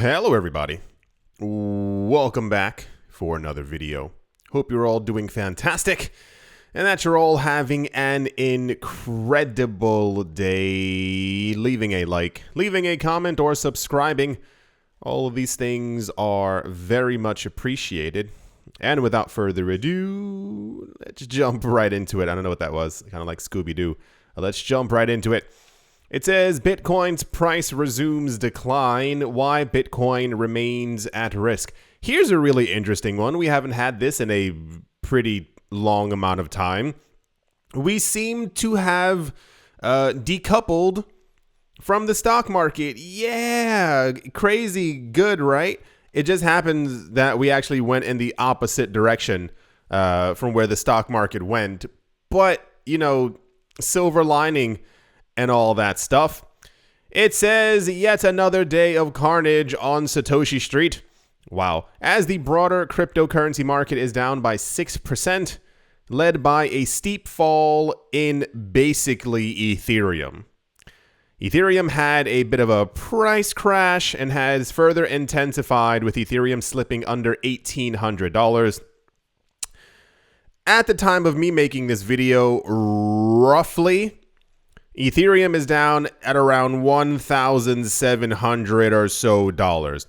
Hello everybody, welcome back for another video. Hope you're all doing fantastic and that you're all having an incredible day. Leaving a like, leaving a comment, or subscribing, all of these things are very much appreciated. And without further ado, let's jump right into it. I don't know what that was, kind of like Scooby-Doo. Let's jump right into it. It says Bitcoin's price resumes decline, why Bitcoin remains at risk. Here's a really interesting one. We haven't had this in a pretty long amount of time. We seem to have decoupled from the stock market. Yeah, crazy good, right? It just happens that we actually went in the opposite direction from where the stock market went. But, you know, silver lining and all that stuff. It says yet another day of carnage on Satoshi Street. Wow. As the broader cryptocurrency market is down by 6%, led by a steep fall in basically Ethereum. Ethereum had a bit of a price crash and has further intensified, with Ethereum slipping under $1,800. At the time of me making this video, roughly, Ethereum is down at around $1,700 or so dollars.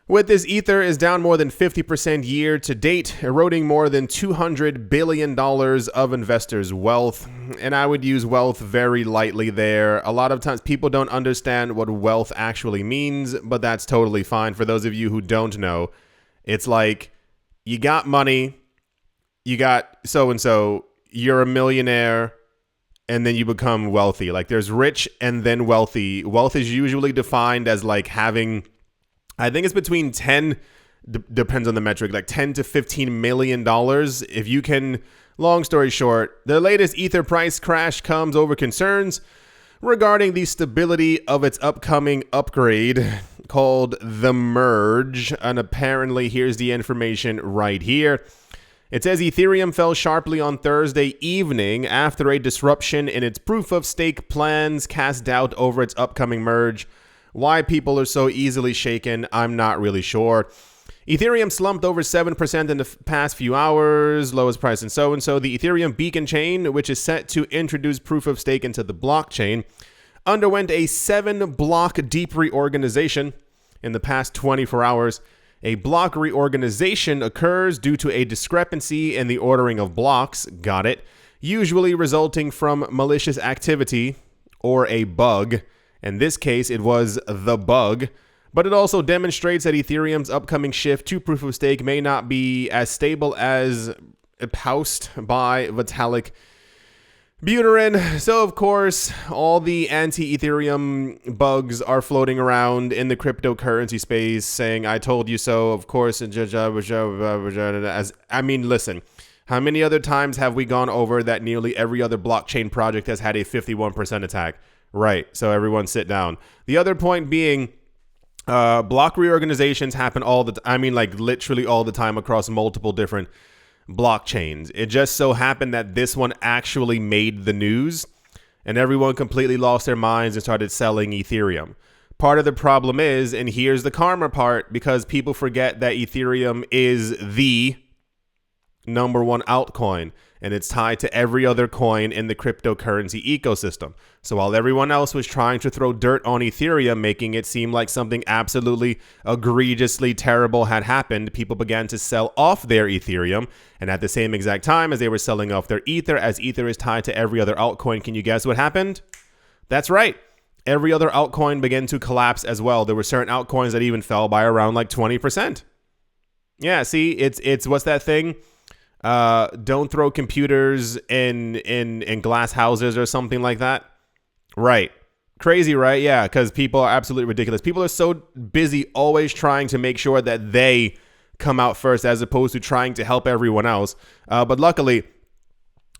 With this, Ether is down more than 50% year to date, eroding more than $200 billion of investors' wealth. And I would use wealth very lightly there. A lot of times people don't understand what wealth actually means, but that's totally fine. For those of you who don't know, it's like you got money, you got so-and-so, you're a millionaire, and then you become wealthy. Like there's rich and then wealthy. Wealth is usually defined as like having, I think it's between 10, depends on the metric, like 10 to $15 million. If you can, long story short, the latest Ether price crash comes over concerns regarding the stability of its upcoming upgrade called the Merge. And apparently here's the information right here. It says Ethereum fell sharply on Thursday evening after a disruption in its proof-of-stake plans cast doubt over its upcoming merge. Why people are so easily shaken, I'm not really sure. Ethereum slumped over 7% in the past few hours, lowest price and so-and-so. The Ethereum Beacon chain, which is set to introduce proof-of-stake into the blockchain, underwent a 7-block deep reorganization in the past 24 hours. A block reorganization occurs due to a discrepancy in the ordering of blocks, got it, usually resulting from malicious activity or a bug. In this case, it was the bug, but it also demonstrates that Ethereum's upcoming shift to proof of stake may not be as stable as espoused by Vitalik Buterin. So, of course, all the anti-Ethereum bugs are floating around in the cryptocurrency space saying, I told you so, of course. As I mean, listen, how many other times have we gone over that nearly every other blockchain project has had a 51% attack? Right, so everyone sit down. The other point being, block reorganizations happen all the time. I mean, like literally all the time across multiple different blockchains. It just so happened that this one actually made the news and everyone completely lost their minds and started selling Ethereum. Part of the problem is, and here's the karma part, because people forget that Ethereum is the number one altcoin and it's tied to every other coin in the cryptocurrency ecosystem. So while everyone else was trying to throw dirt on Ethereum, making it seem like something absolutely egregiously terrible had happened, people began to sell off their Ethereum. And at the same exact time as they were selling off their Ether, as Ether is tied to every other altcoin, can you guess what happened? That's right. Every other altcoin began to collapse as well. There were certain altcoins that even fell by around like 20%. Yeah, see, it's what's that thing? Don't throw computers in glass houses or something like that. Right. Crazy, right? Yeah, because people are absolutely ridiculous. People are so busy always trying to make sure that they come out first as opposed to trying to help everyone else. But luckily,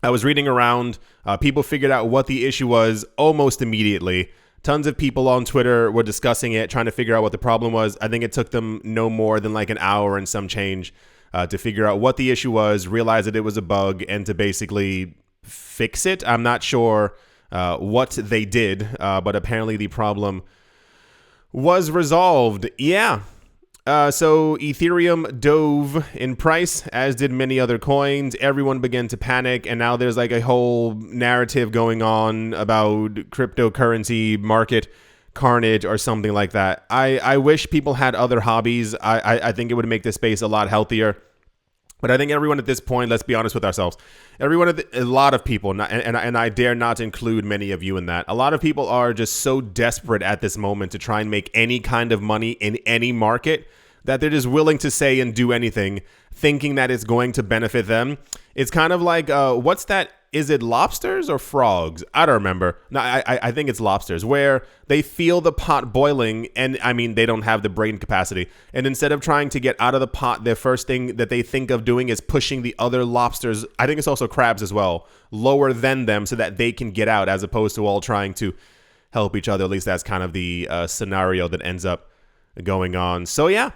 I was reading around. People figured out what the issue was almost immediately. Tons of people on Twitter were discussing it, trying to figure out what the problem was. I think it took them no more than like an hour and some change to figure out what the issue was, realize that it was a bug, and to basically fix it. I'm not sure what they did, but apparently the problem was resolved. Yeah. So Ethereum dove in price, as did many other coins. Everyone began to panic, and now there's like a whole narrative going on about cryptocurrency market Carnage or something like that. I wish people had other hobbies. I think it would make the space a lot healthier. But I think everyone at this point, let's be honest with ourselves, a lot of people, and I dare not include many of you in that, a lot of people are just so desperate at this moment to try and make any kind of money in any market that they're just willing to say and do anything, thinking that it's going to benefit them. It's kind of like, what's that? Is it lobsters or frogs? I don't remember. No, I think it's lobsters, where they feel the pot boiling, and I mean, they don't have the brain capacity. And instead of trying to get out of the pot, their first thing that they think of doing is pushing the other lobsters, I think it's also crabs as well, lower than them so that they can get out, as opposed to all trying to help each other. At least that's kind of the scenario that ends up going on. So yeah.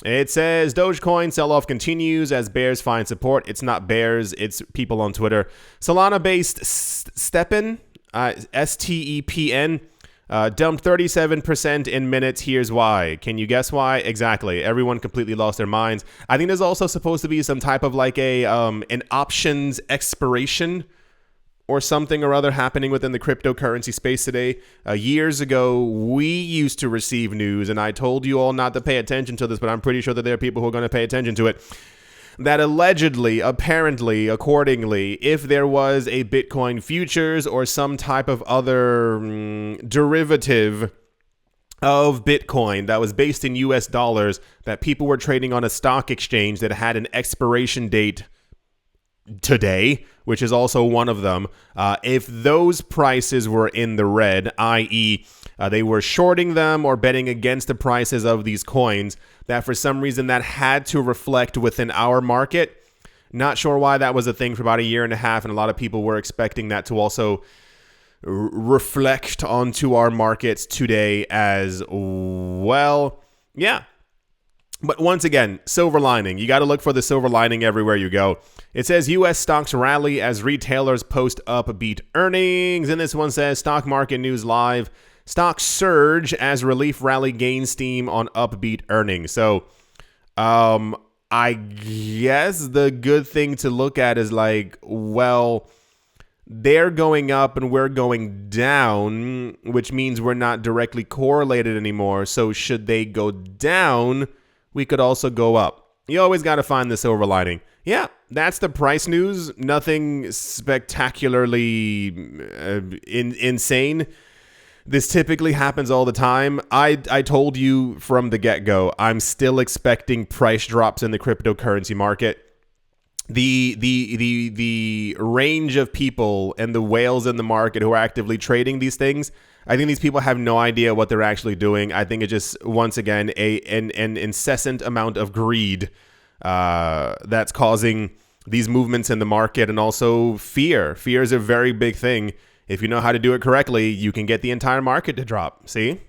It says Dogecoin sell-off continues as bears find support. It's not bears, it's people on Twitter. Solana-based Stepn, STEPN, dumped 37% in minutes. Here's why. Can you guess why? Exactly. Everyone completely lost their minds. I think there's also supposed to be some type of like an options expiration or something or other happening within the cryptocurrency space today. Years ago, we used to receive news, and I told you all not to pay attention to this, but I'm pretty sure that there are people who are going to pay attention to it, that allegedly, apparently, accordingly, if there was a Bitcoin futures or some type of other derivative of Bitcoin that was based in US dollars, that people were trading on a stock exchange that had an expiration date today, which is also one of them, if those prices were in the red, i.e. They were shorting them or betting against the prices of these coins, that for some reason that had to reflect within our market. Not sure why that was a thing for about a year and a half, and a lot of people were expecting that to also reflect onto our markets today as well. Yeah. But once again, silver lining. You got to look for the silver lining everywhere you go. It says U.S. stocks rally as retailers post upbeat earnings. And this one says stock market news live. Stocks surge as relief rally gains steam on upbeat earnings. So, I guess the good thing to look at is like, well, they're going up and we're going down, which means we're not directly correlated anymore. So should they go down, we could also go up. You always got to find the silver lining. Yeah, that's the price news. Nothing spectacularly insane. This typically happens all the time. I told you from the get-go, I'm still expecting price drops in the cryptocurrency market. The range of people and the whales in the market who are actively trading these things, I think these people have no idea what they're actually doing. I think it's just, once again, an incessant amount of greed that's causing these movements in the market, and also fear. Fear is a very big thing. If you know how to do it correctly, you can get the entire market to drop. See?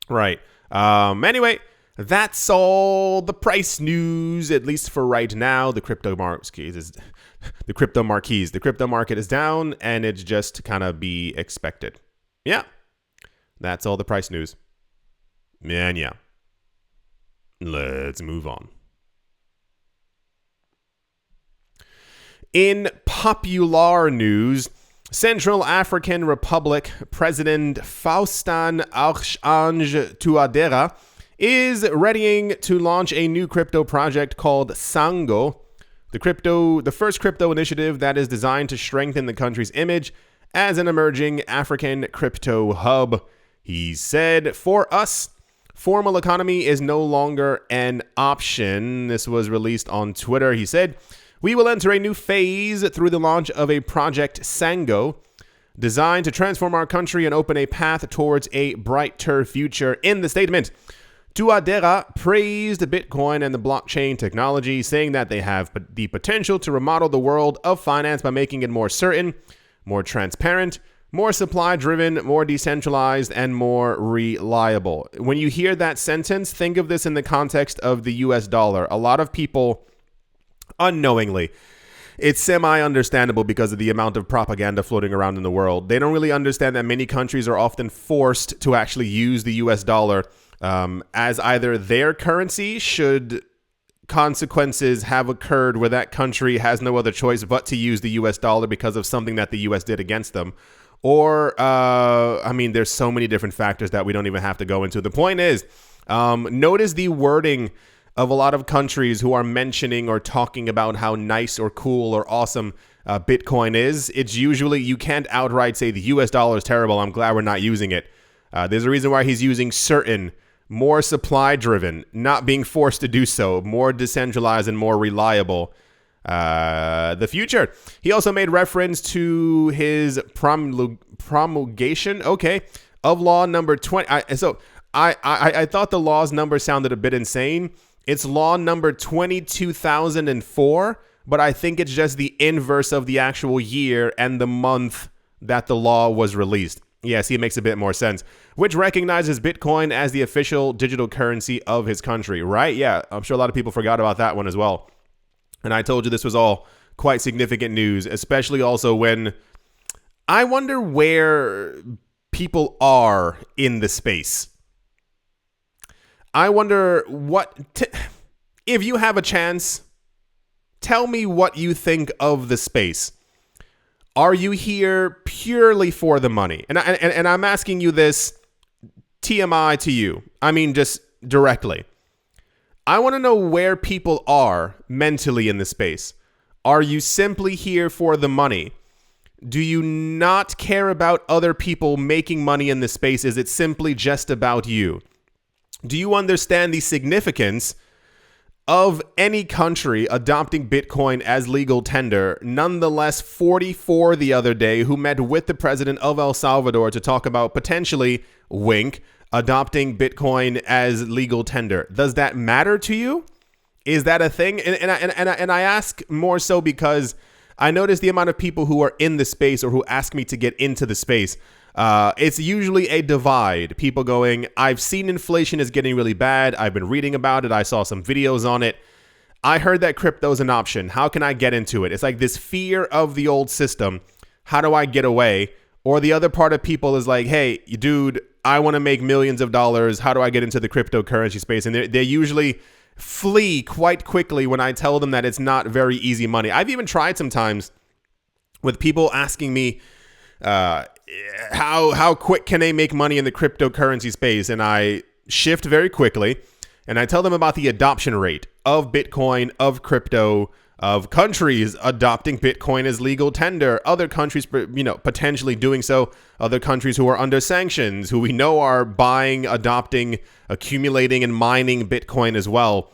Right. Anyway, that's all the price news, at least for right now. The crypto market is down, and it's just to kind of be expected. Yeah. That's all the price news. And yeah. Let's move on. In popular news, Central African Republic President Faustin Archange Touadéra is readying to launch a new crypto project called Sango, the first crypto initiative that is designed to strengthen the country's image as an emerging African crypto hub. He said, "For us, formal economy is no longer an option." This was released on Twitter. He said, "We will enter a new phase through the launch of a project Sango, designed to transform our country and open a path towards a brighter future." In the statement, Touadéra praised Bitcoin and the blockchain technology, saying that they have the potential to remodel the world of finance by making it more certain, more transparent, more supply-driven, more decentralized, and more reliable. When you hear that sentence, think of this in the context of the US dollar. A lot of people unknowingly it's semi-understandable because of the amount of propaganda floating around in the world. They don't really understand that many countries are often forced to actually use the US dollar as either their currency should consequences have occurred where that country has no other choice but to use the US dollar because of something that the US did against them. Or, there's so many different factors that we don't even have to go into. The point is, notice the wording of a lot of countries who are mentioning or talking about how nice or cool or awesome Bitcoin is. It's usually, you can't outright say the US dollar is terrible. I'm glad we're not using it. There's a reason why he's using certain, more supply driven, not being forced to do so, more decentralized and more reliable. The future. He also made reference to his promulgation, of law number 20. I thought the law's number sounded a bit insane. It's law number 22,004, but I think it's just the inverse of the actual year and the month that the law was released. Yes, it makes a bit more sense. Which recognizes Bitcoin as the official digital currency of his country, right? Yeah, I'm sure a lot of people forgot about that one as well. And I told you this was all quite significant news, especially also when I wonder where people are in the space. I wonder if you have a chance, tell me what you think of the space. Are you here purely for the money? And I'm asking you this TMI to you. I mean, just directly. I want to know where people are mentally in the space. Are you simply here for the money? Do you not care about other people making money in the space? Is it simply just about you? Do you understand the significance of any country adopting Bitcoin as legal tender? Nonetheless, 44 the other day who met with the president of El Salvador to talk about potentially, wink, adopting Bitcoin as legal tender. Does that matter to you? Is that a thing? And I ask more so because I notice the amount of people who are in the space or who ask me to get into the space. It's usually a divide. People going, I've seen inflation is getting really bad. I've been reading about it. I saw some videos on it. I heard that crypto's an option. How can I get into it? It's like this fear of the old system. How do I get away? Or the other part of people is like, hey, dude, I want to make millions of dollars. How do I get into the cryptocurrency space? And they usually flee quite quickly when I tell them that it's not very easy money. I've even tried sometimes with people asking me, how quick can they make money in the cryptocurrency space? And I shift very quickly and I tell them about the adoption rate of Bitcoin, of crypto, of countries adopting Bitcoin as legal tender, other countries, potentially doing so, other countries who are under sanctions, who we know are buying, adopting, accumulating, and mining Bitcoin as well.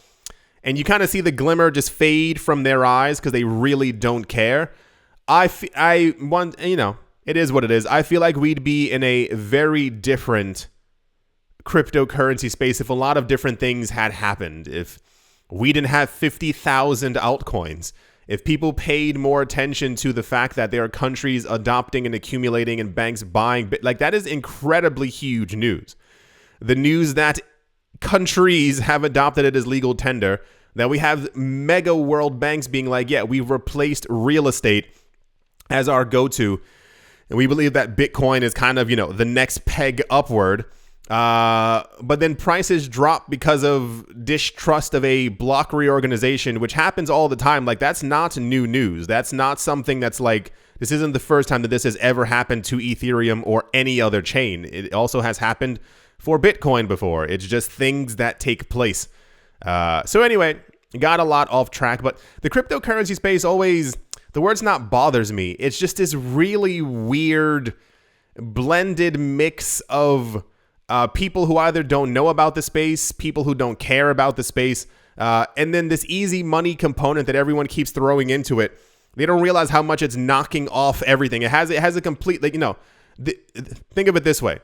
And you kind of see the glimmer just fade from their eyes because they really don't care. It is what it is. I feel like we'd be in a very different cryptocurrency space if a lot of different things had happened. If we didn't have 50,000 altcoins, if people paid more attention to the fact that there are countries adopting and accumulating and banks buying, that is incredibly huge news. The news that countries have adopted it as legal tender, that we have mega world banks being like, yeah, we've replaced real estate as our go-to. And we believe that Bitcoin is kind of, the next peg upward. But then prices drop because of distrust of a block reorganization, which happens all the time. Like, that's not new news. That's not something that's like, this isn't the first time that this has ever happened to Ethereum or any other chain. It also has happened for Bitcoin before. It's just things that take place. So anyway, got a lot off track, but the cryptocurrency space always, the word's not bothers me. It's just this really weird blended mix of people who either don't know about the space, people who don't care about the space, and then this easy money component that everyone keeps throwing into it. They don't realize how much it's knocking off everything. It has a complete, think of it this way.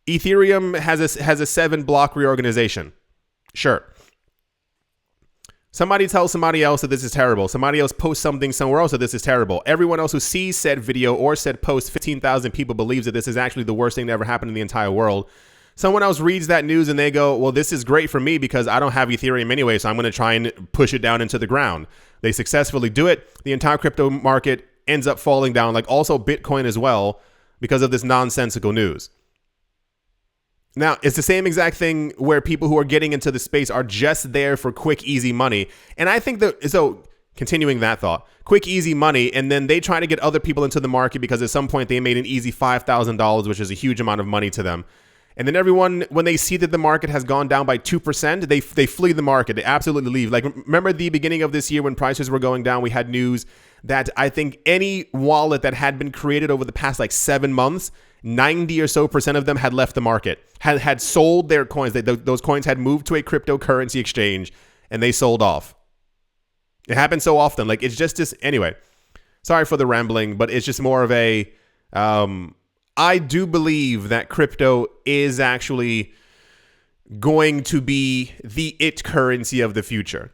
Ethereum has a 7-block reorganization. Sure. Somebody tells somebody else that this is terrible. Somebody else posts something somewhere else that this is terrible. Everyone else who sees said video or said post, 15,000 people believes that this is actually the worst thing that ever happened in the entire world. someone else reads that news and they go, well, this is great for me because I don't have Ethereum anyway, so I'm going to try and push it down into the ground. They successfully do it. The entire crypto market ends up falling down, like also Bitcoin as well, because of this nonsensical news. Now, it's the same exact thing where people who are getting into the space are just there for quick, easy money. And I think that, so continuing that thought, quick, easy money, and then they try to get other people into the market because at some point they made an easy $5,000, which is a huge amount of money to them. And then everyone, when they see that the market has gone down by 2%, they flee the market. They absolutely leave. Like, remember the beginning of this year when prices were going down, we had news that I think any wallet that had been created over the past like 7 months, 90 or so percent of them had left the market, had sold their coins. Those coins had moved to a cryptocurrency exchange and they sold off. It happens so often. Like, it's just this. Anyway, sorry for the rambling, but it's just more of a, I do believe that crypto is actually going to be the it currency of the future.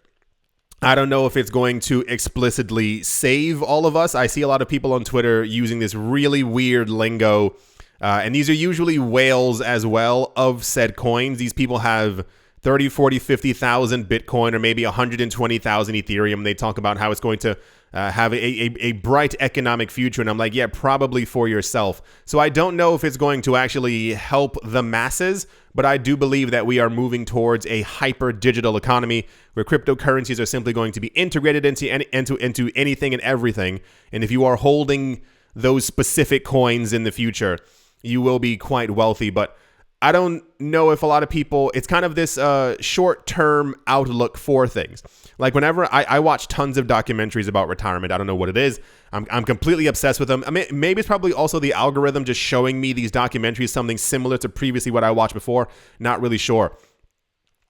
I don't know if it's going to explicitly save all of us. I see a lot of people on Twitter using this really weird lingo, and these are usually whales as well of said coins. These people have 30, 40, 50,000 Bitcoin or maybe 120,000 Ethereum. They talk about how it's going to have a bright economic future. And I'm like, yeah, probably for yourself. So I don't know if it's going to actually help the masses, but I do believe that we are moving towards a hyper digital economy where cryptocurrencies are simply going to be integrated into anything and everything. And if you are holding those specific coins in the future, you will be quite wealthy. But I don't know if a lot of people, it's kind of this short-term outlook for things. Like whenever I watch tons of documentaries about retirement, I don't know what it is. I'm completely obsessed with them. I mean, maybe it's probably also the algorithm just showing me these documentaries, something similar to previously what I watched before. Not really sure.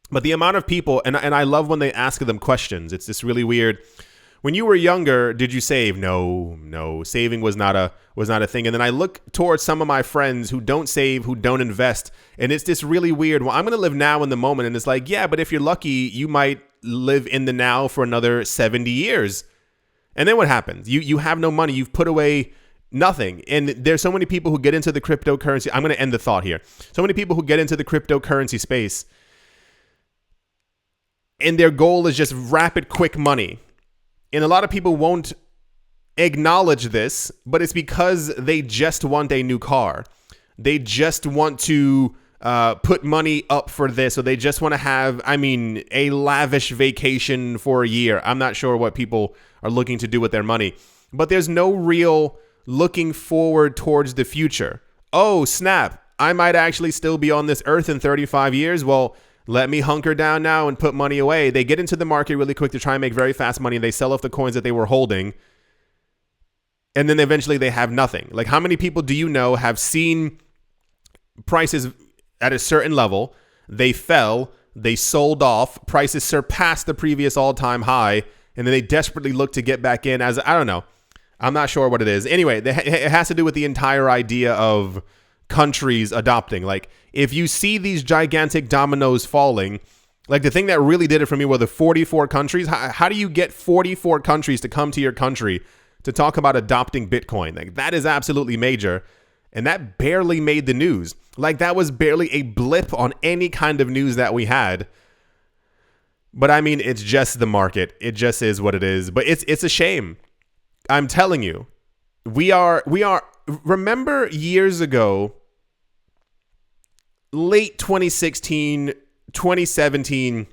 But the amount of people, and I love when they ask them questions. It's this really weird. When you were younger, did you save? No, saving was not a thing. And then I look towards some of my friends who don't save, who don't invest, and it's this really weird, well, I'm going to live now in the moment. And it's like, yeah, but if you're lucky, you might live in the now for another 70 years. And then what happens? You have no money. You've put away nothing. And there's so many people who get into the cryptocurrency. I'm going to end the thought here. So many people who get into the cryptocurrency space, and their goal is just rapid, quick money. And a lot of people won't acknowledge this, but it's because they just want a new car. They just want to put money up for this, or they just want to have, a lavish vacation for a year. I'm not sure what people are looking to do with their money, but there's no real looking forward towards the future. Oh, snap. I might actually still be on this earth in 35 years. Well, let me hunker down now and put money away. They get into the market really quick to try and make very fast money. They sell off the coins that they were holding. And then eventually they have nothing. Like, how many people do you know have seen prices at a certain level? They fell. They sold off. Prices surpassed the previous all-time high. And then they desperately look to get back in as, I don't know. I'm not sure what it is. Anyway, it has to do with the entire idea of countries adopting. Like, if you see these gigantic dominoes falling, like the thing that really did it for me were the 44 countries. How do you get 44 countries to come to your country to talk about adopting Bitcoin? Like, that is absolutely major. And that barely made the news. Like, that was barely a blip on any kind of news that we had. But it's just the market. It just is what it is. But it's a shame. I'm telling you, we are, remember years ago, late 2016, 2017,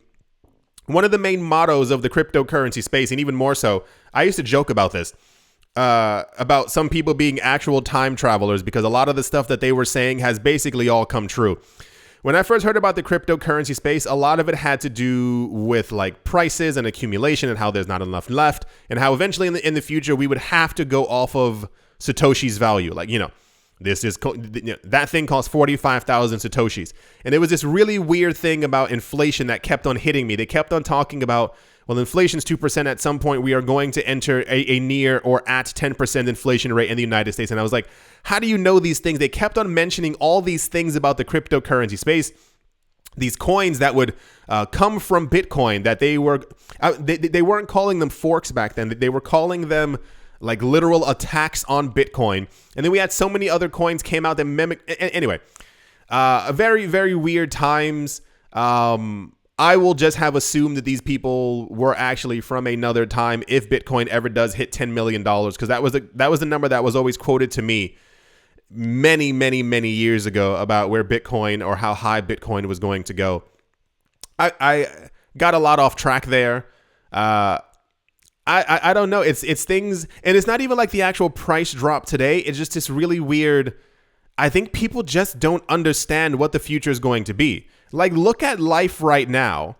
one of the main mottos of the cryptocurrency space, and even more so, I used to joke about this, about some people being actual time travelers, because a lot of the stuff that they were saying has basically all come true. When I first heard about the cryptocurrency space, a lot of it had to do with like prices and accumulation and how there's not enough left, and how eventually in the future we would have to go off of Satoshi's value. Like, that thing costs 45,000 Satoshis. And there was this really weird thing about inflation that kept on hitting me. They kept on talking about, well, inflation's 2%. At some point, we are going to enter a near or at 10% inflation rate in the United States. And I was like, how do you know these things? They kept on mentioning all these things about the cryptocurrency space, these coins that would come from Bitcoin, that they weren't calling them forks back then. They were calling them like literal attacks on Bitcoin. And then we had so many other coins came out that mimic. Anyway, Very, very weird times. I will just have assumed that these people were actually from another time if Bitcoin ever does hit $10 million, because that was the number that was always quoted to me many, many, many years ago about where Bitcoin or how high Bitcoin was going to go. I got a lot off track there. I don't know. It's things, and it's not even like the actual price drop today. It's just this really weird. I think people just don't understand what the future is going to be. Like, look at life right now.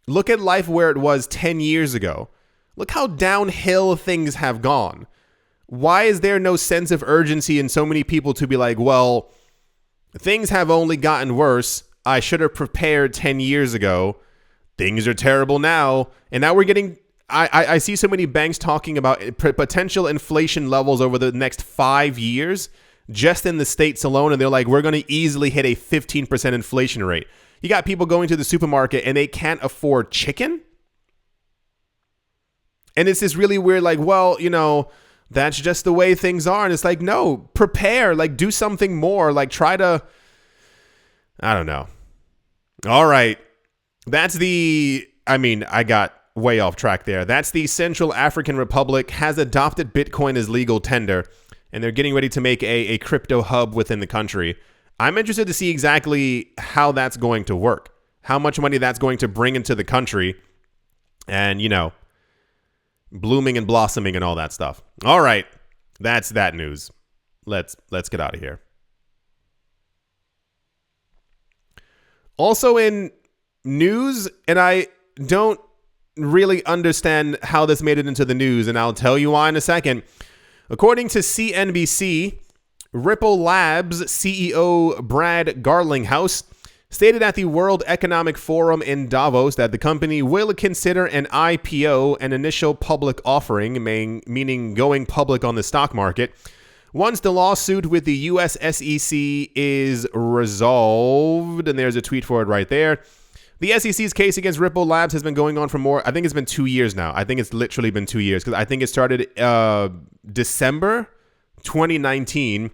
Look at life where it was 10 years ago. Look how downhill things have gone. Why is there no sense of urgency in so many people to be like, well, things have only gotten worse. I should have prepared 10 years ago. Things are terrible now. And now we're getting, I see so many banks talking about potential inflation levels over the next 5 years just in the States alone. And they're like, we're going to easily hit a 15% inflation rate. You got people going to the supermarket and they can't afford chicken. And it's this really weird, like, well, you know, that's just the way things are. And it's like, no, prepare, like, do something more, like, try to, I don't know. All right. I got way off track there. That's the Central African Republic has adopted Bitcoin as legal tender, and they're getting ready to make a crypto hub within the country. I'm interested to see exactly how that's going to work, how much money that's going to bring into the country, and, you know, blooming and blossoming and all that stuff. All right. That's that news. Let's get out of here. Also in news, and I don't really understand how this made it into the news, and I'll tell you why in a second. According to CNBC, Ripple Labs CEO Brad Garlinghouse stated at the World Economic Forum in Davos that the company will consider an IPO, an initial public offering, meaning going public on the stock market, once the lawsuit with the US SEC is resolved. And there's a tweet for it right there. The SEC's case against Ripple Labs has been going on for more. I think it's been 2 years now. I think it's literally been 2 years, because I think it started December 2019.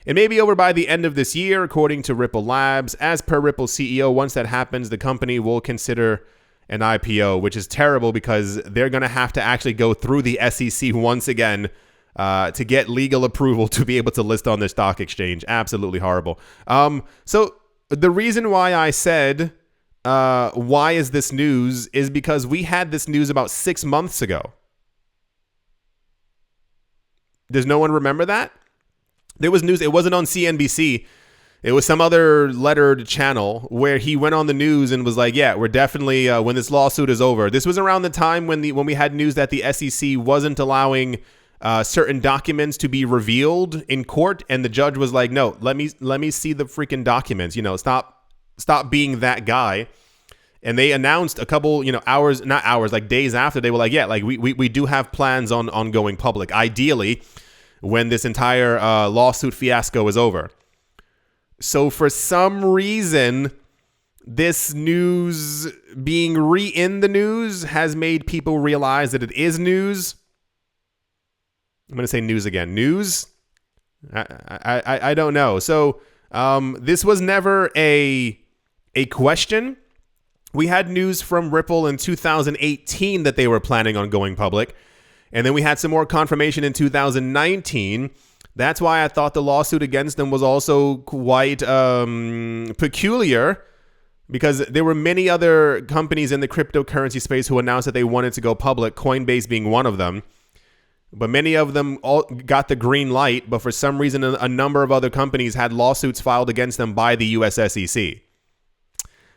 It may be over by the end of this year, according to Ripple Labs. As per Ripple CEO, once that happens, the company will consider an IPO, which is terrible because they're going to have to actually go through the SEC once again to get legal approval to be able to list on their stock exchange. Absolutely horrible. So the reason why I said, why is this news, is because we had this news about 6 months ago. Does no one remember that? There was news. It wasn't on CNBC. It was some other lettered channel where he went on the news and was like, yeah, we're definitely, when this lawsuit is over. This was around the time when we had news that the SEC wasn't allowing certain documents to be revealed in court. And the judge was like, no, let me see the freaking documents. You know, stop being that guy. And they announced a couple, like days after, they were like, yeah, like we do have plans on going public, ideally when this entire lawsuit fiasco is over. So for some reason, this news being in the news has made people realize that it is news. I'm going to say news again. News? I don't know. So this was never a question. We had news from Ripple in 2018 that they were planning on going public. And then we had some more confirmation in 2019. That's why I thought the lawsuit against them was also quite peculiar, because there were many other companies in the cryptocurrency space who announced that they wanted to go public, Coinbase being one of them. But many of them all got the green light, but for some reason, a number of other companies had lawsuits filed against them by the US SEC.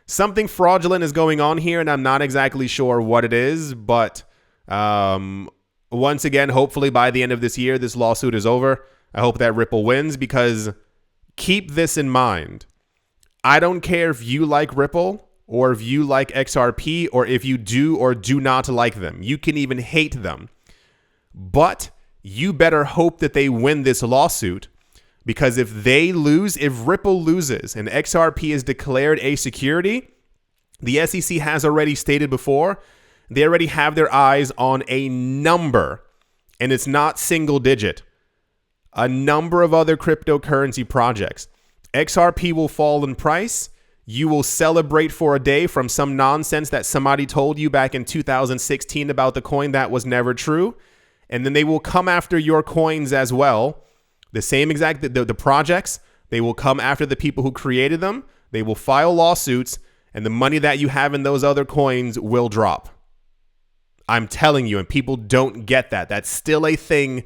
Something fraudulent is going on here, and I'm not exactly sure what it is, but once again, hopefully by the end of this year, this lawsuit is over. I hope that Ripple wins, because keep this in mind. I don't care if you like Ripple or if you like XRP or if you do or do not like them. You can even hate them. But you better hope that they win this lawsuit, because if Ripple loses and XRP is declared a security, the SEC has already stated before, they already have their eyes on a number, and it's not single digit, a number of other cryptocurrency projects. XRP will fall in price. You will celebrate for a day from some nonsense that somebody told you back in 2016 about the coin that was never true. And then they will come after your coins as well. The same exact, the projects, they will come after the people who created them. They will file lawsuits, and the money that you have in those other coins will drop. I'm telling you, and people don't get that. That's still a thing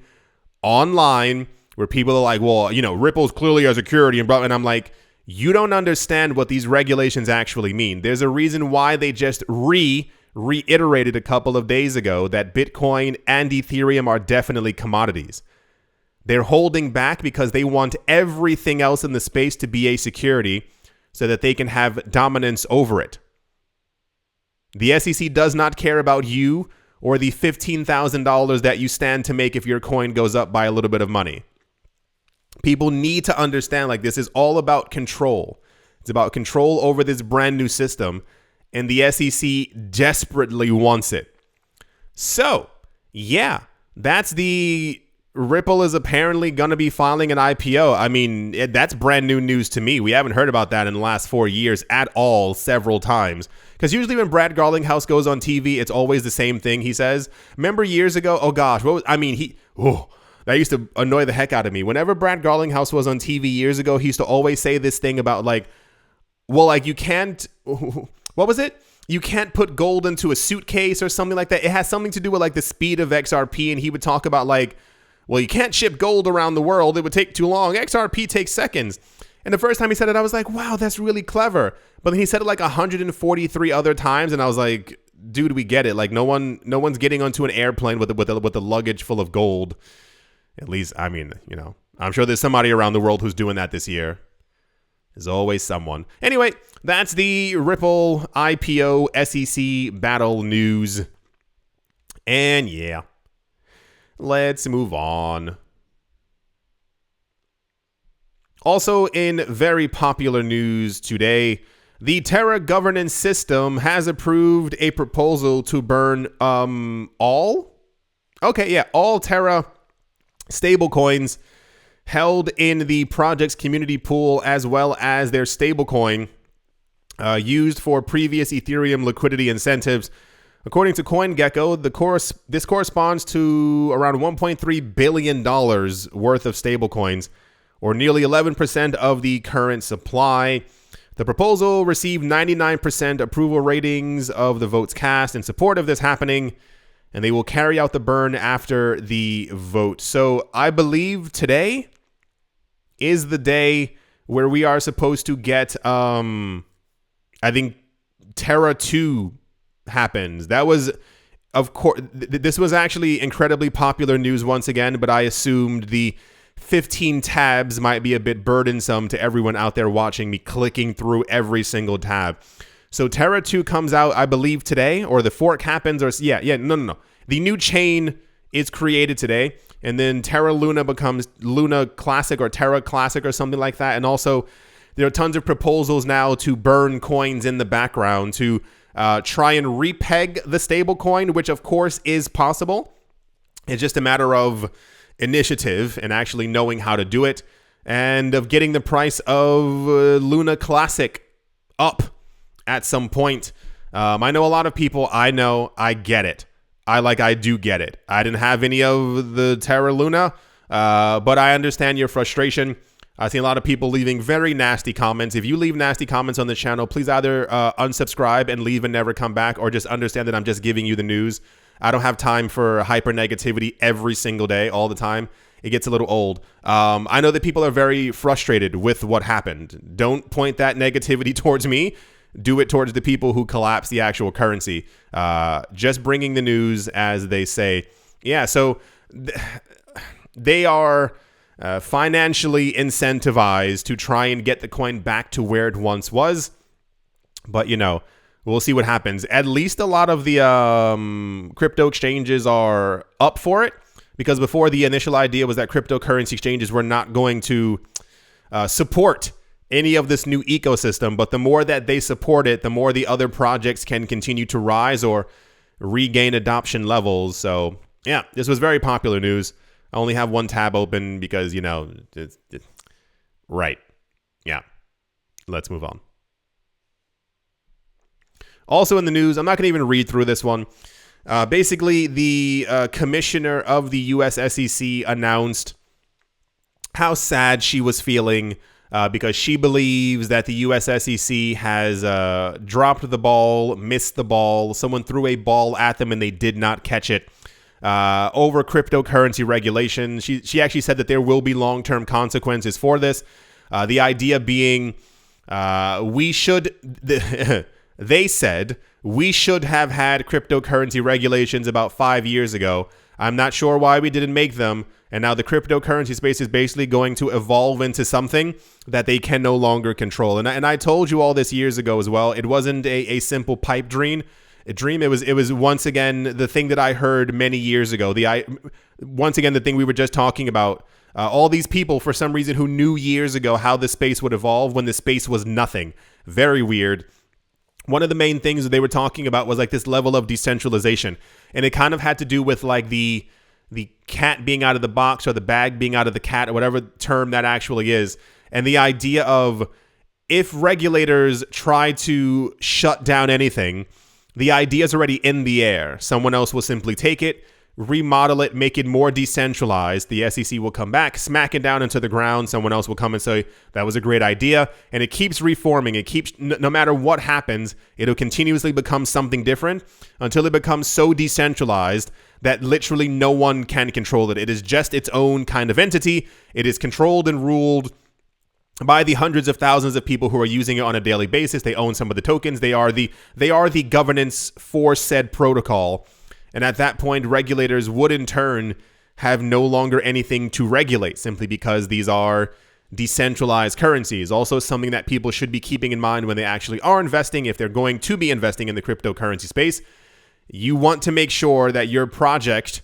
online where people are like, well, you know, Ripple's clearly a security, and I'm like, you don't understand what these regulations actually mean. There's a reason why they just reiterated a couple of days ago that Bitcoin and Ethereum are definitely commodities. They're holding back because they want everything else in the space to be a security so that they can have dominance over it. The SEC does not care about you or the $15,000 that you stand to make if your coin goes up by a little bit of money. People need to understand, like, this is all about control. It's about control over this brand new system, and the SEC desperately wants it. So, yeah, that's the Ripple is apparently going to be filing an IPO. I mean, that's brand new news to me. We haven't heard about that in the last 4 years at all, several times. Because usually when Brad Garlinghouse goes on TV, it's always the same thing he says. Remember years ago? Oh, gosh. That used to annoy the heck out of me. Whenever Brad Garlinghouse was on TV years ago, he used to always say this thing about you can't, what was it? You can't put gold into a suitcase or something like that. It has something to do with the speed of XRP. And he would talk about you can't ship gold around the world. It would take too long. XRP takes seconds. And the first time he said it, I was like, wow, that's really clever. But then he said it 143 other times. And I was like, dude, we get it. No one's getting onto an airplane with a luggage full of gold. At least, I mean, I'm sure there's somebody around the world who's doing that this year. There's always someone. Anyway, that's the Ripple IPO SEC battle news. And yeah, let's move on. Also, in very popular news today, the Terra governance system has approved a proposal to burn all Terra stablecoins held in the project's community pool, as well as their stablecoin used for previous Ethereum liquidity incentives. According to CoinGecko, this corresponds to around $1.3 billion worth of stablecoins, or nearly 11% of the current supply. The proposal received 99% approval ratings of the votes cast in support of this happening, and they will carry out the burn after the vote. So I believe today is the day where we are supposed to get, I think, Terra 2 happens. That was, of course, this was actually incredibly popular news once again, but I assumed the 15 tabs might be a bit burdensome to everyone out there watching me clicking through every single tab. So Terra 2 comes out, I believe, today, or the fork happens, or no. The new chain is created today, and then Terra Luna becomes Luna Classic or Terra Classic or something like that. And also, there are tons of proposals now to burn coins in the background to try and repeg the stable coin, which of course is possible. It's just a matter of initiative and actually knowing how to do it, and of getting the price of Luna Classic up at some point. I know a lot of people. I get it. I do get it. I didn't have any of the Terra Luna, but I understand your frustration. I've seen a lot of people leaving very nasty comments. If you leave nasty comments on the channel, please either unsubscribe and leave and never come back, or just understand that I'm just giving you the news. I don't have time for hyper negativity every single day, all the time. It gets a little old. I know that people are very frustrated with what happened. Don't point that negativity towards me. Do it towards the people who collapse the actual currency. Just bringing the news as they say. Yeah, so they are financially incentivized to try and get the coin back to where it once was. But, we'll see what happens. At least a lot of the crypto exchanges are up for it, because before, the initial idea was that cryptocurrency exchanges were not going to support any of this new ecosystem. But the more that they support it, the more the other projects can continue to rise or regain adoption levels. So yeah, this was very popular news. I only have one tab open because, right. Yeah, let's move on. Also in the news, I'm not going to even read through this one. Basically, the commissioner of the US SEC announced how sad she was feeling because she believes that the US SEC has dropped the ball, missed the ball. Someone threw a ball at them and they did not catch it over cryptocurrency regulation. She actually said that there will be long-term consequences for this. The idea being they said we should have had cryptocurrency regulations about 5 years ago. I'm not sure why we didn't make them. And now the cryptocurrency space is basically going to evolve into something that they can no longer control. And I told you all this years ago as well. It wasn't a simple pipe dream. It was once again the thing that I heard many years ago. Once again, the thing we were just talking about. All these people, for some reason, who knew years ago how the space would evolve when the space was nothing. Very weird. One of the main things they were talking about was like this level of decentralization. And it kind of had to do with like the cat being out of the box or the bag being out of the cat or whatever term that actually is. And the idea of if regulators try to shut down anything, the idea is already in the air. Someone else will simply take it, remodel it, make it more decentralized. The SEC will come back, smack it down into the ground. Someone else will come and say, that was a great idea. And it keeps reforming. It keeps, no matter what happens, it'll continuously become something different until it becomes so decentralized that literally no one can control it. It is just its own kind of entity. It is controlled and ruled by the hundreds of thousands of people who are using it on a daily basis. They own some of the tokens. They are the governance for said protocol. And at that point, regulators would in turn have no longer anything to regulate simply because these are decentralized currencies. Also something that people should be keeping in mind when they actually are investing, if they're going to be investing in the cryptocurrency space. You want to make sure that your project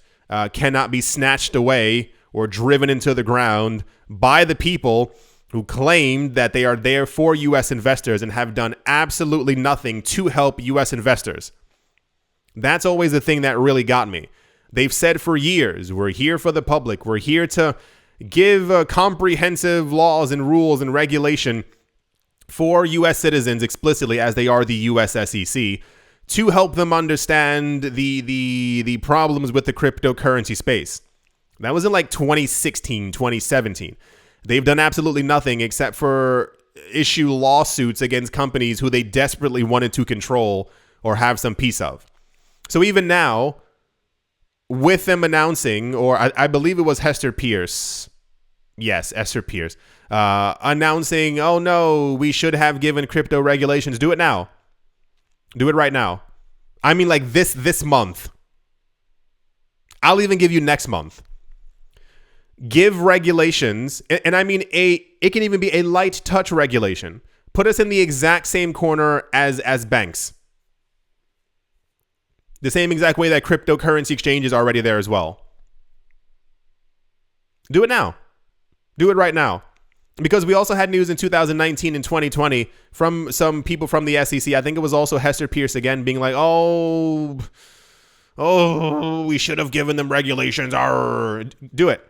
cannot be snatched away or driven into the ground by the people who claimed that they are there for U.S. investors and have done absolutely nothing to help U.S. investors. That's always the thing that really got me. They've said for years, we're here for the public. We're here to give comprehensive laws and rules and regulation for U.S. citizens explicitly, as they are the U.S. SEC, to help them understand the problems with the cryptocurrency space. That was in like 2016, 2017. They've done absolutely nothing except for issue lawsuits against companies who they desperately wanted to control or have some piece of. So even now, with them announcing, or I believe it was Hester Pierce. Yes, Esther Pierce. Announcing, oh no, we should have given crypto regulations. Do it now. Do it right now. I mean, like this month. I'll even give you next month. Give regulations, and I mean it can even be a light touch regulation. Put us in the exact same corner as banks. The same exact way that cryptocurrency exchange is already there as well. Do it now. Do it right now. Because we also had news in 2019 and 2020 from some people from the SEC. I think it was also Hester Pierce again being like, oh, we should have given them regulations. Arr. Do it.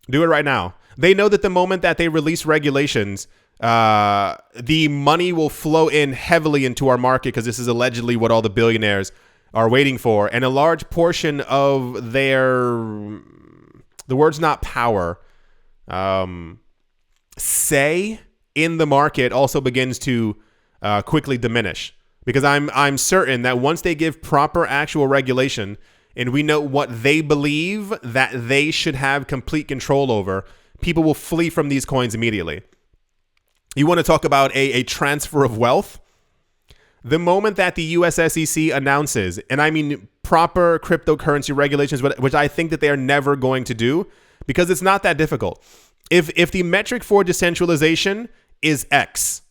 Do it right now. They know that the moment that they release regulations, the money will flow in heavily into our market because this is allegedly what all the billionaires are waiting for. And a large portion of the word's not power, say in the market also begins to quickly diminish. Because I'm certain that once they give proper actual regulation and we know what they believe that they should have complete control over, people will flee from these coins immediately. You want to talk about a transfer of wealth? The moment that the US SEC announces, and I mean proper cryptocurrency regulations, which I think that they are never going to do, because it's not that difficult. If the metric for decentralization is X,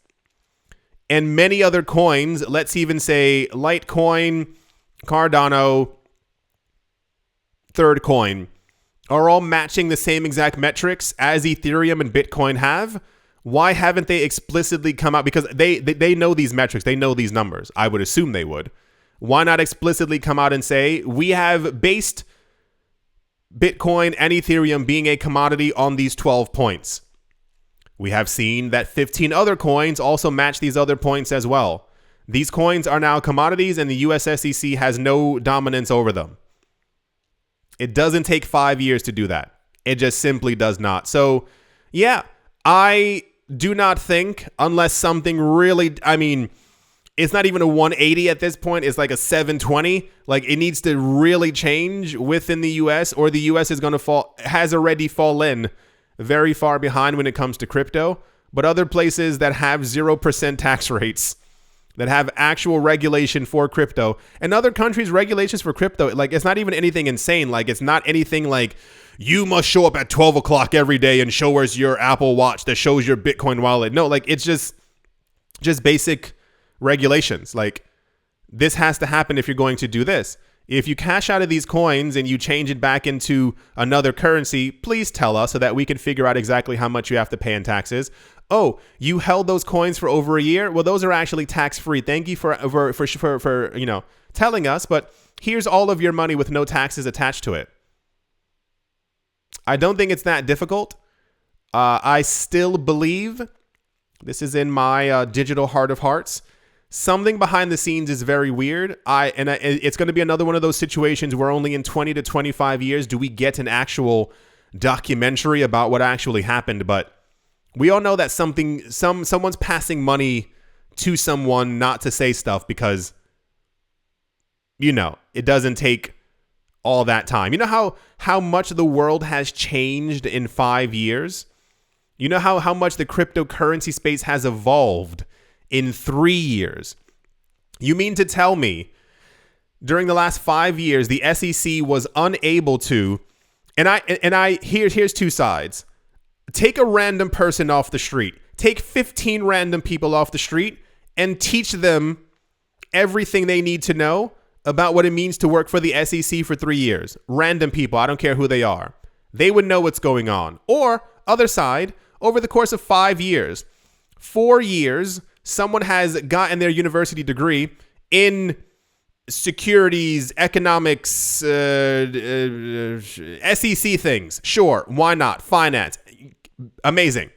and many other coins, let's even say Litecoin, Cardano, Third Coin, are all matching the same exact metrics as Ethereum and Bitcoin have, why haven't they explicitly come out? Because they know these metrics. They know these numbers. I would assume they would. Why not explicitly come out and say, we have based Bitcoin and Ethereum being a commodity on these 12 points. We have seen that 15 other coins also match these other points as well. These coins are now commodities and the US SEC has no dominance over them. It doesn't take 5 years to do that. It just simply does not. So, yeah, I do not think, unless something really, I mean, it's not even a 180 at this point. It's like a 720. Like, it needs to really change within the US, or the US is going to has already fallen very far behind when it comes to crypto. But other places that have 0% tax rates, that have actual regulation for crypto, and other countries' regulations for crypto, like, it's not even anything insane. Like, it's not anything like, you must show up at 12 o'clock every day and show us your Apple Watch that shows your Bitcoin wallet. No, like, it's just basic regulations. Like, this has to happen if you're going to do this. If you cash out of these coins and you change it back into another currency, please tell us so that we can figure out exactly how much you have to pay in taxes. Oh, you held those coins for over a year? Well, those are actually tax-free. Thank you for telling us, but here's all of your money with no taxes attached to it. I don't think it's that difficult. I still believe, this is in my digital heart of hearts, something behind the scenes is very weird. It's going to be another one of those situations where only in 20 to 25 years do we get an actual documentary about what actually happened. But we all know that someone's passing money to someone not to say stuff because, it doesn't take all that time. You know how much the world has changed in 5 years? You know how much the cryptocurrency space has evolved in 3 years? You mean to tell me during the last 5 years, the SEC was unable to, here's two sides. Take a random person off the street, take 15 random people off the street and teach them everything they need to know about what it means to work for the SEC for 3 years. Random people, I don't care who they are. They would know what's going on. Or, other side, over the course of 5 years, 4 years, someone has gotten their university degree in securities, economics, SEC things. Sure, why not? Finance. Amazing.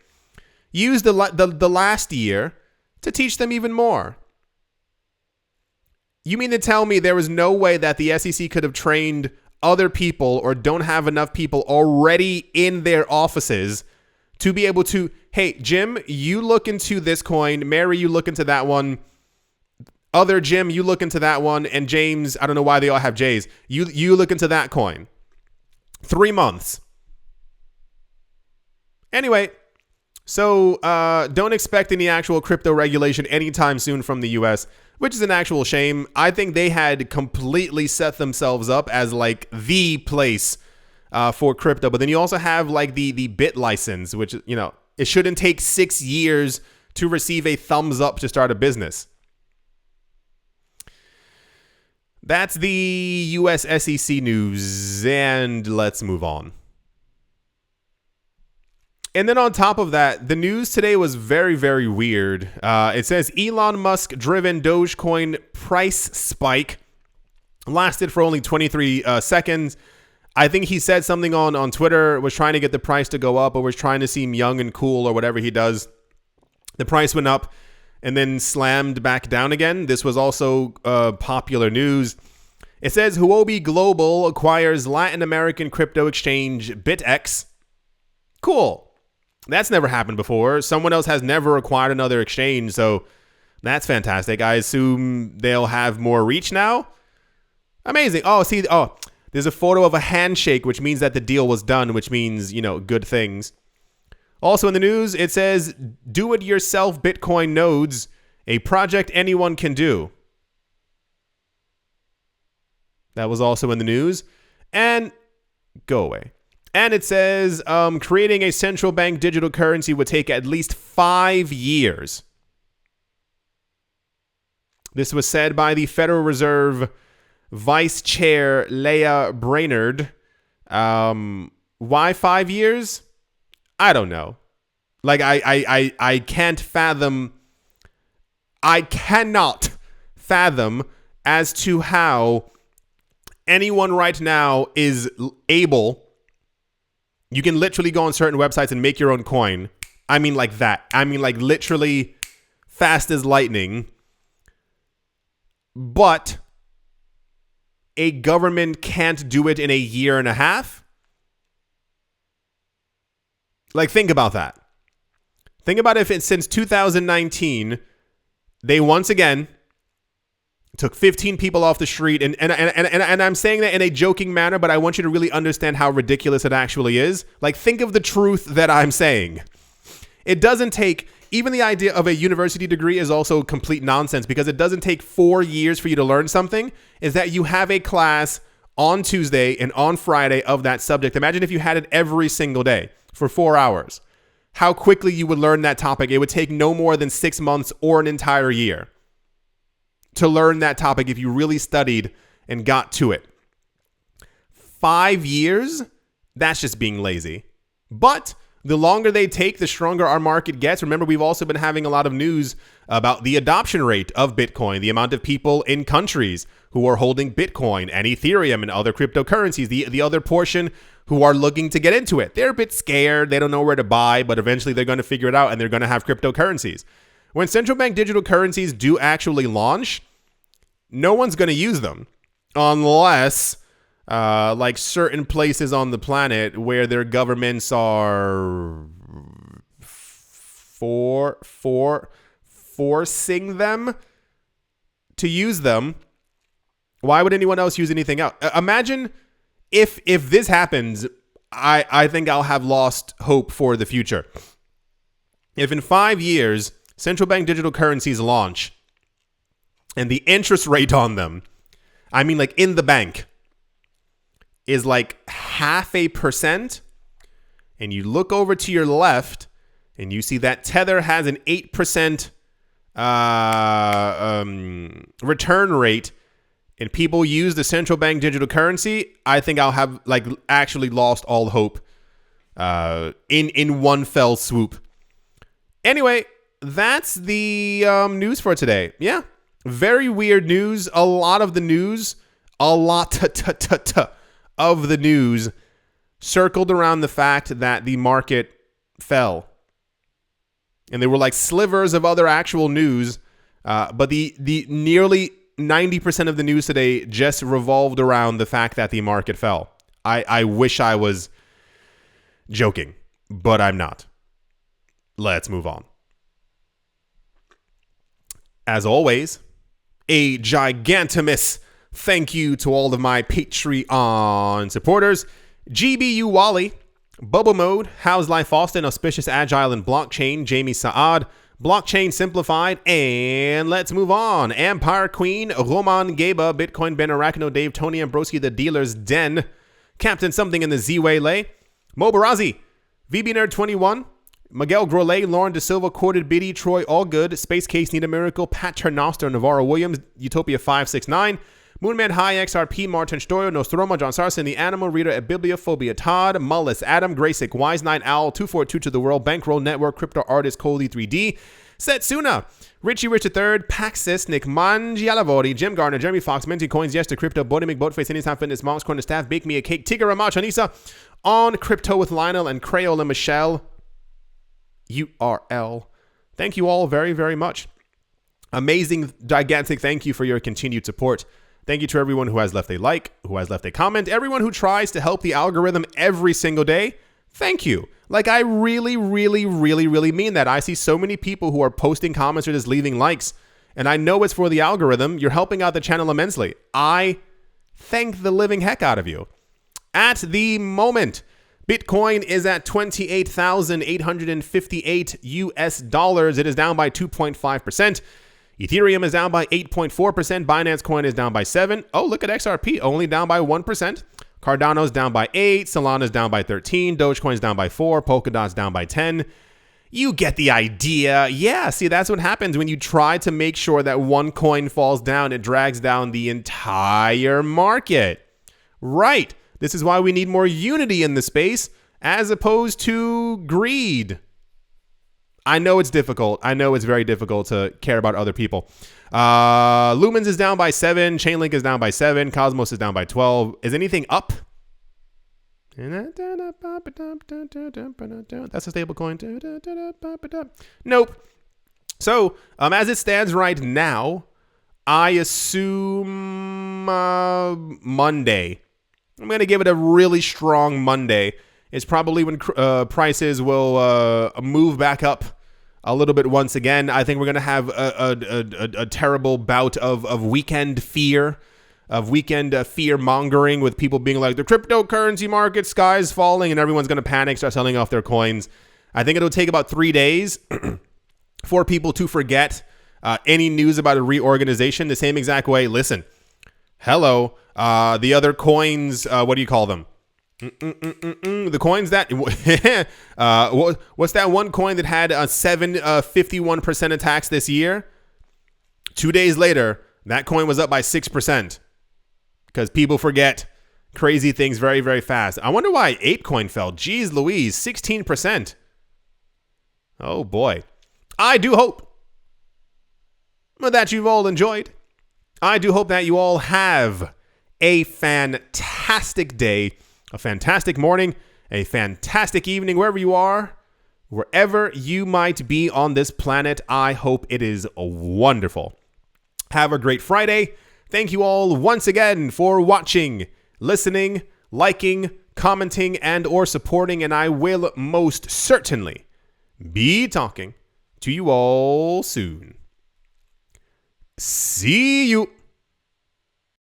Use the last year to teach them even more. You mean to tell me there was no way that the SEC could have trained other people or don't have enough people already in their offices to be able to, hey, Jim, you look into this coin. Mary, you look into that one. Other Jim, you look into that one. And James, I don't know why they all have J's. You look into that coin. 3 months. Anyway, so don't expect any actual crypto regulation anytime soon from the US, which is an actual shame. I think they had completely set themselves up as like the place for crypto. But then you also have like the bit license, which, it shouldn't take 6 years to receive a thumbs up to start a business. That's the US SEC news, and let's move on. And then on top of that, the news today was very, very weird. It says Elon Musk driven Dogecoin price spike lasted for only 23 seconds. I think he said something on Twitter, was trying to get the price to go up, or was trying to seem young and cool or whatever he does. The price went up and then slammed back down again. This was also popular news. It says Huobi Global acquires Latin American crypto exchange BitMEX. Cool. That's never happened before. Someone else has never acquired another exchange, so that's fantastic. I assume they'll have more reach now. Amazing. There's a photo of a handshake, which means that the deal was done, which means, good things. Also in the news, it says do-it-yourself Bitcoin nodes, a project anyone can do. That was also in the news. And go away. And it says creating a central bank digital currency would take at least 5 years. This was said by the Federal Reserve Vice Chair Leah Brainerd. Why 5 years? I don't know. Like, I can't fathom. I cannot fathom as to how anyone right now is able. You can literally go on certain websites and make your own coin I mean like that. I mean like literally fast as lightning. But a government can't do it in a year and a half. Like, think about that. Think about if it's since 2019, they once again took 15 people off the street. And I'm saying that in a joking manner, but I want you to really understand how ridiculous it actually is. Like, think of the truth that I'm saying. It doesn't take, even the idea of a university degree is also complete nonsense, because it doesn't take 4 years for you to learn something. Is that you have a class on Tuesday and on Friday of that subject. Imagine if you had it every single day for 4 hours. How quickly you would learn that topic. It would take no more than 6 months or an entire year to learn that topic if you really studied and got to it. 5 years? That's just being lazy. But the longer they take, the stronger our market gets. Remember, we've also been having a lot of news about the adoption rate of Bitcoin, the amount of people in countries who are holding Bitcoin and Ethereum and other cryptocurrencies, the other portion who are looking to get into it. They're a bit scared. They don't know where to buy, but eventually they're going to figure it out and they're going to have cryptocurrencies. When central bank digital currencies do actually launch, no one's going to use them unless like certain places on the planet where their governments are forcing them to use them. Why would anyone else use anything else? Imagine if this happens, I think I'll have lost hope for the future. If in 5 years, central bank digital currencies launch and the interest rate on them, I mean like in the bank, is like 0.5%, and you look over to your left and you see that Tether has an 8% return rate, and people use the central bank digital currency, I think I'll have like actually lost all hope in one fell swoop. Anyway, that's the news for today. Yeah, very weird news. A lot of the news circled around the fact that the market fell. And there were like slivers of other actual news, but the nearly 90% of the news today just revolved around the fact that the market fell. I wish I was joking, but I'm not. Let's move on. As always, a gigantimous thank you to all of my Patreon supporters. GBU Wally, Bubble Mode, How's Life Austin, Auspicious Agile and Blockchain, Jamie Saad, Blockchain Simplified, and let's move on. Empire Queen, Roman Geba, Bitcoin Ben Arachno, Dave, Tony Ambroski, The Dealer's Den, Captain Something in the Z-Way Lay, Mobarazi, VB Nerd 21, Miguel Grolet, Lauren De Silva, Corded Biddy, Troy Allgood, Space Case Need a Miracle, Pat Ternoster, Navarro Williams, Utopia 569, Moonman High, XRP, Martin Stoyo, Nostromo, John Sarson, The Animal Reader, at Bibliophobia, Todd, Mullis, Adam, Graysick, Wise9 Owl, 242 to the World, Bankroll Network, Crypto Artist, Coley 3D, Setsuna, Richie Rich III, Paxis, Nick Mangialavori, Jim Garner, Jeremy Fox, Minty Coins, Yes to Crypto, Bodie McBoatface, Anytime Fitness, Mom's Corner Staff, Bake Me a Cake, Tigger Ramach, Anissa, On Crypto with Lionel and Crayola Michelle, URL. Thank you all very, very much. Amazing, gigantic thank you for your continued support. Thank you to everyone who has left a like, who has left a comment, everyone who tries to help the algorithm every single day. Thank you. Like, I really, really, really, really mean that. I see so many people who are posting comments or just leaving likes, and I know it's for the algorithm. You're helping out the channel immensely. I thank the living heck out of you. At the moment, Bitcoin is at 28,858 US dollars. It is down by 2.5%. Ethereum is down by 8.4%. Binance Coin is down by 7%. Oh, look at XRP, only down by 1%. Cardano's down by 8%. Solana's down by 13%. Dogecoin's down by 4%. Polkadot's down by 10%. You get the idea. Yeah, see, that's what happens when you try to make sure that one coin falls down. It drags down the entire market. Right. This is why we need more unity in the space as opposed to greed. I know it's difficult. I know it's very difficult to care about other people. Lumens is down by 7%. Chainlink is down by 7%. Cosmos is down by 12%. Is anything up? That's a stable coin. Nope. So, as it stands right now, I assume Monday. I'm going to give it a really strong Monday. It's probably when prices will move back up a little bit once again. I think we're going to have a terrible bout of weekend fear, fear mongering, with people being like, the cryptocurrency market, sky's falling, and everyone's going to panic, start selling off their coins. I think it'll take about 3 days for people to forget any news about a reorganization. The same exact way, listen, hello, the other coins, what do you call them? The coins that, what's that one coin that had 51% attacks this year? 2 days later, that coin was up by 6% because people forget crazy things very, very fast. I wonder why ApeCoin fell. Jeez Louise, 16%. Oh boy. I do hope that you've all enjoyed. I do hope that you all have a fantastic day, a fantastic morning, a fantastic evening, wherever you are, wherever you might be on this planet. I hope it is wonderful. Have a great Friday. Thank you all once again for watching, listening, liking, commenting, and or supporting, and I will most certainly be talking to you all soon. See you.